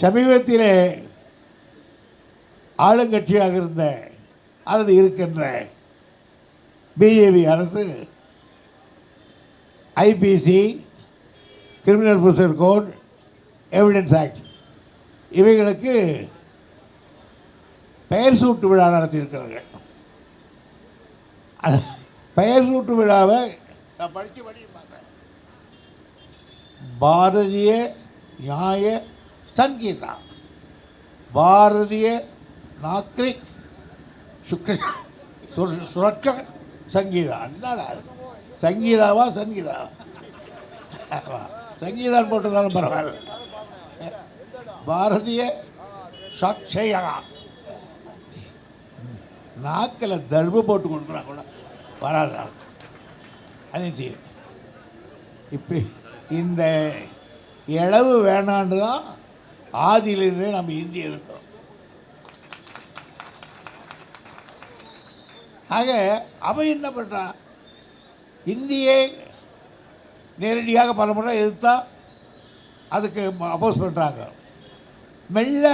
சமீபத்திலே ஆளுங்கட்சியாக இருந்த அல்லது இருக்கின்ற பிஜேபி அரசு IPC, criminal procedure code, evidence act இவைகளுக்கு பெயர் சூட்டு விழா நடத்தியிருக்கிறார்கள். பெயர் சூட்டு விழாவை நான் படித்து பார்த்தேன். பாரதிய நியாய சங்கீதா, பாரதிய நாக்ரிக் சுரட்ச சங்கீதா. என்னடா சங்கீதாவா சங்கீதாவா? சங்கீதான் போட்டதாலும் பரவாயில்ல. பாரதிய சாட்சியா நாக்கில் தர்பு போட்டு கொடுக்குறா கூட வராதா? அனைத்து இப்போ இந்த இளவு வேணான்னு தான் ஆதியிலிருந்தே நம்ம இந்திய இருக்கிறோம். ஆக அவன் என்ன பண்ணுறான்? இந்தியை நேரடியாக பல முறை எதிர்த்தா அதுக்கு அப்போஸ் பண்ணுறாங்க. மெல்ல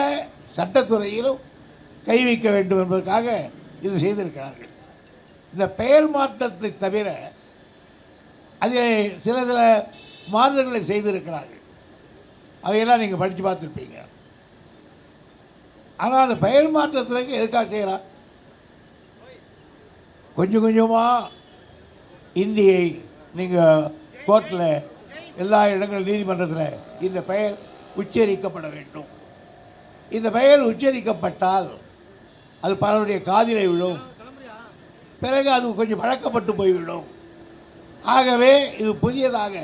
சட்டத்துறையிலும் கை வைக்க வேண்டும் என்பதற்காக இது செய்திருக்கிறார்கள். இந்த பெயர் மாற்றத்தை தவிர அதில் சில சில மாறுதல்களை செய்திருக்கிறார்கள். அவையெல்லாம் நீங்கள் படித்து பார்த்துருப்பீங்க. ஆனால் அந்த பெயர் மாற்றத்திற்கு எதுக்காக செய்கிறான்? கொஞ்சம் கொஞ்சமாக இந்தியை நீங்கள் கோர்ட்டில் எல்லா இடங்களும் நீதிமன்றத்தில் இந்த பெயர் உச்சரிக்கப்பட வேண்டும். இந்த பெயர் உச்சரிக்கப்பட்டால் அது பலருடைய காதிலே விடும். பிறகு அது கொஞ்சம் பழக்கப்பட்டு போய்விடும். ஆகவே இது புதியதாக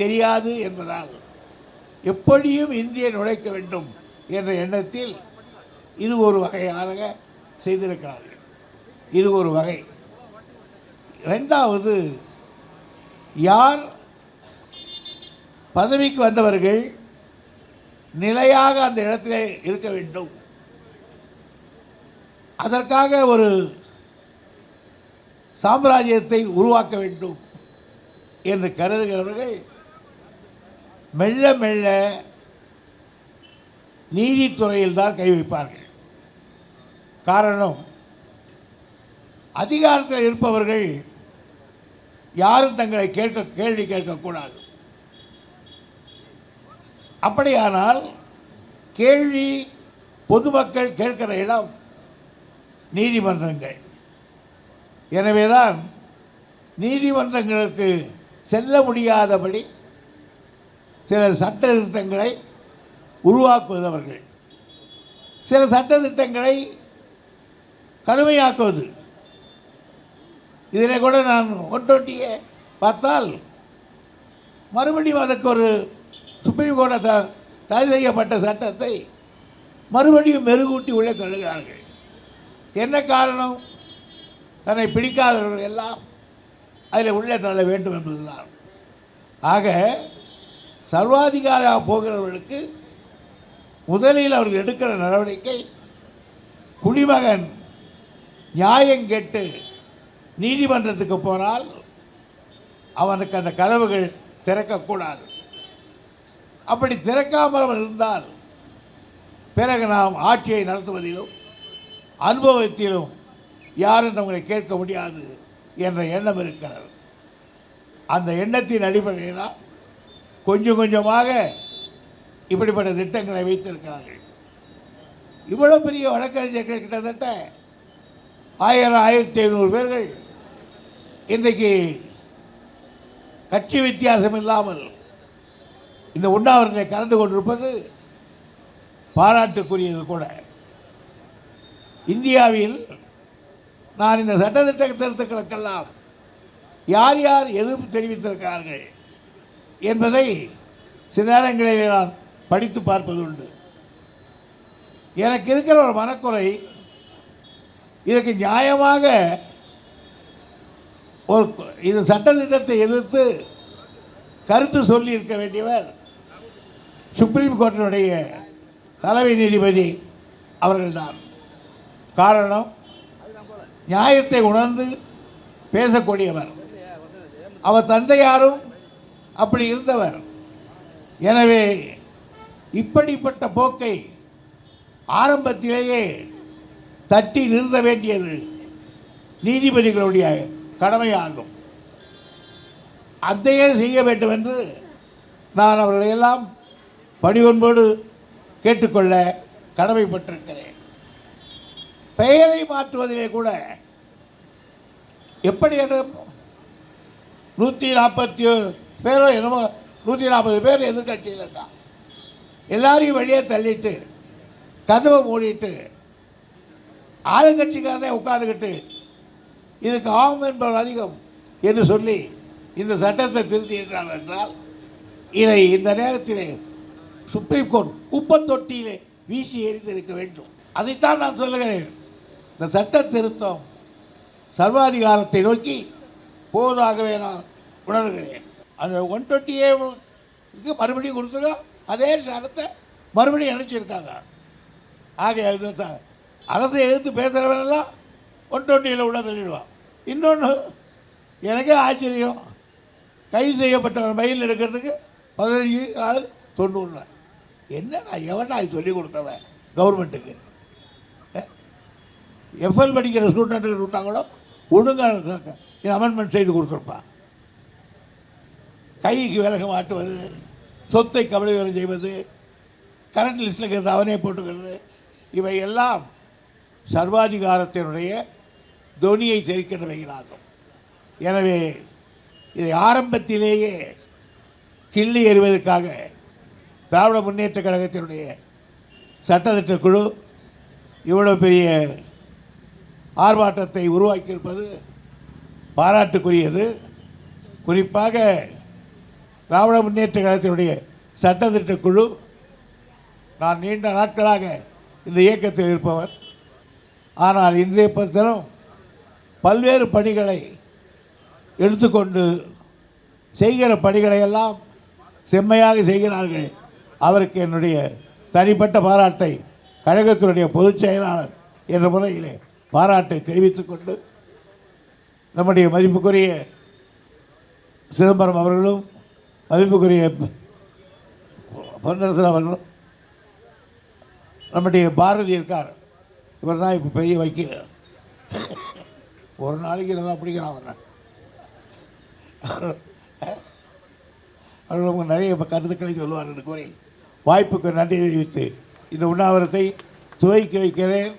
தெரியாது என்பதால் எப்படியும் இந்தியை நுழைக்க வேண்டும் என்ற எண்ணத்தில் இது ஒரு வகையாக செய்திருக்கிறார்கள். இது ஒரு வகை. ரெண்டாவது, யார் பதவிக்கு வந்தவர்கள் நிலையாக அந்த இடத்திலே இருக்க வேண்டும், அதற்காக ஒரு சாம்ராஜ்யத்தை உருவாக்க வேண்டும் என்று கருதுகிறவர்கள் மெல்ல மெல்ல நீதித்துறையில் தான் கை வைப்பார்கள். காரணம், அதிகாரத்தில் இருப்பவர்கள் யாரும் தங்களை கேள்வி கேட்கக்கூடாது. அப்படியானால் கேள்வி பொதுமக்கள் கேட்கிற இடம் நீதிமன்றங்கள். எனவேதான் நீதிமன்றங்களுக்கு செல்ல முடியாதபடி சில சட்ட திட்டங்களை உருவாக்குவதவர்கள், சில சட்ட திட்டங்களை கடுமையாக்குவது. இதில் கூட நான் ஒட்டொட்டியே பார்த்தால் மறுபடியும் அதற்கு ஒரு சுப்ரீம் கோர்ட்டை தடை செய்யப்பட்ட சட்டத்தை மறுபடியும் மெருகூட்டி உள்ளே தள்ளுகிறார்கள். என்ன காரணம்? தன்னை பிடிக்காதவர்கள் எல்லாம் அதில் உள்ளே தள்ள வேண்டும் என்பதுதான். ஆக சர்வாதிகாரியாக போகிறவர்களுக்கு முதலில் அவர்கள் எடுக்கிற நடவடிக்கை, குடிமகன் நியாயம் கேட்டு நீதிமன்றத்துக்கு போனால் அவனுக்கு அந்த கதவுகள் திறக்கக்கூடாது. அப்படி திறக்காமல் அவன் இருந்தால் பிறகு நாம் ஆட்சியை நடத்துவதிலும் அனுபவத்திலும் யாரும் நம்மளை கேட்க முடியாது என்ற எண்ணம் இருக்கிறது. அந்த எண்ணத்தின் அடிப்படையில் தான் கொஞ்சம் கொஞ்சமாக இப்படிப்பட்ட திட்டங்களை வைத்திருக்கிறார்கள். இவ்வளோ பெரிய வழக்கறிஞர்கள் கிட்டத்தட்ட 1000-1500 பேர்கள் இன்றைக்கு கட்சி வித்தியாசம் இல்லாமல் இந்த உண்ணாவிரத்தை கலந்து கொண்டிருப்பது பாராட்டுக்குரியது கூட. இந்தியாவில் நான் இந்த சட்டத்திட்ட திருத்தங்களுக்கெல்லாம் யார் யார் எதிர்ப்பு தெரிவித்திருக்கிறார்கள் என்பதை சில நேரங்களில் நான் படித்து பார்ப்பது உண்டு. எனக்கு இருக்கிற ஒரு மனக்குறை, இதற்கு நியாயமாக ஒரு இது சட்டத்திட்டத்தை எதிர்த்து கருத்து சொல்லி இருக்க வேண்டியவர் சுப்ரீம் கோர்ட்டினுடைய தலைமை நீதிபதி அவர்கள்தான். காரணம், நியாயத்தை உணர்ந்து பேசக்கூடியவர். அவர் தந்தையாரும் அப்படி இருந்தவர். எனவே இப்படிப்பட்ட போக்கை ஆரம்பத்திலேயே தட்டி நிறுத்த வேண்டியது நீதிபதிகளுடைய கடமையாகும். அதையே செய்ய வேண்டும் என்று நான் அவர்களையெல்லாம் பணிவன்போடு கேட்டுக்கொள்ள கடமைப்பட்டிருக்கிறேன். பெயரை மாற்றுவதிலே கூட எப்படி 140 பேரோ என்னமோ 140 பேர் எதிர்கட்சியில் இருக்கா, எல்லாரையும் வெளியே தள்ளிட்டு கதவை மூடிட்டு ஆளுங்கட்சிக்காரனே உட்கார்ந்துக்கிட்டு இதுக்கு ஆகும் என்பவர் அதிகம் என்று சொல்லி இந்த சட்டத்தை திருத்தியிருக்கிறார் என்றால் இதை இந்த நேரத்திலே சுப்ரீம் கோர்ட் குப்பத்தொட்டியிலே வீசி எறிந்திருக்க வேண்டும். அதைத்தான் நான் சொல்லுகிறேன். இந்த சட்ட திருத்தம் சர்வாதிகாரத்தை நோக்கி போவதாகவே நான் உணர்கிறேன். அந்த 120A மறுபடியும் கொடுத்துருக்கோம், அதே சட்டத்தை மறுபடியும் இணைச்சிருக்காங்க. ஆக அரசை எதிர்த்து பேசுகிறவனெல்லாம் 120 உள்ள தள்ளிடுவான். இன்னொன்று எனக்கே ஆச்சரியம், கைது செய்யப்பட்டவன் மயில் எடுக்கிறதுக்கு 15 நாள் 90. என்னடா எவன்டா அது சொல்லி கொடுத்தவன் கவர்மெண்ட்டுக்கு? எஃப்எல் படிக்கிற ஸ்டூடெண்ட்டு இருந்தாங்களோ ஒழுங்காக அமெண்ட்மெண்ட் செய்து கொடுத்துருப்பான். கைக்கு விலக மாட்டுவது, சொத்தை கபடி வேலை செய்வது, கரண்ட் லிஸ்ட்டில் இருக்கிறது அவனே போட்டுக்கிறது, இவை எல்லாம் சர்வாதிகாரத்தினுடைய தொனியை தெரிக்கின்றவைகளாகும். எனவே இதை ஆரம்பத்திலேயே கிள்ளி எறிவதற்காக திராவிட முன்னேற்ற கழகத்தினுடைய சட்டத்திட்ட குழு இவ்வளோ பெரிய ஆர்ப்பாட்டத்தை உருவாக்கியிருப்பது பாராட்டுக்குரியது. குறிப்பாக திராவிட முன்னேற்ற கழகத்தினுடைய சட்டத்திட்ட குழு, நான் நீண்ட நாட்களாக இந்த இயக்கத்தில் இருப்பவர். ஆனால் இன்றைய தினம் பல்வேறு பணிகளை எடுத்துக்கொண்டு செய்கிற பணிகளை எல்லாம் செம்மையாக செய்கிறார்கள். அவருக்கு என்னுடைய தனிப்பட்ட பாராட்டை கழகத்தினுடைய பொதுச் செயலாளர் என்ற முறையிலே பாராட்டை தெரிவித்துக் கொண்டு, நம்முடைய மதிப்புக்குரிய சிதம்பரம் அவர்களும் மதிப்புக்குரிய பொன்னரசன் அவர்களும், நம்முடைய பாரதி இருக்கார், இவர் தான் இப்போ பெரிய வைக்கல, ஒரு நாளைக்கு தான் பிடிக்கிறான். அவர்கள் நிறைய கருத்துக்களை சொல்லுவார். கூறி வாய்ப்புக்கு நன்றி தெரிவித்து இந்த உண்ணாவிரத்தை துவக்கி வைக்கிறேன்.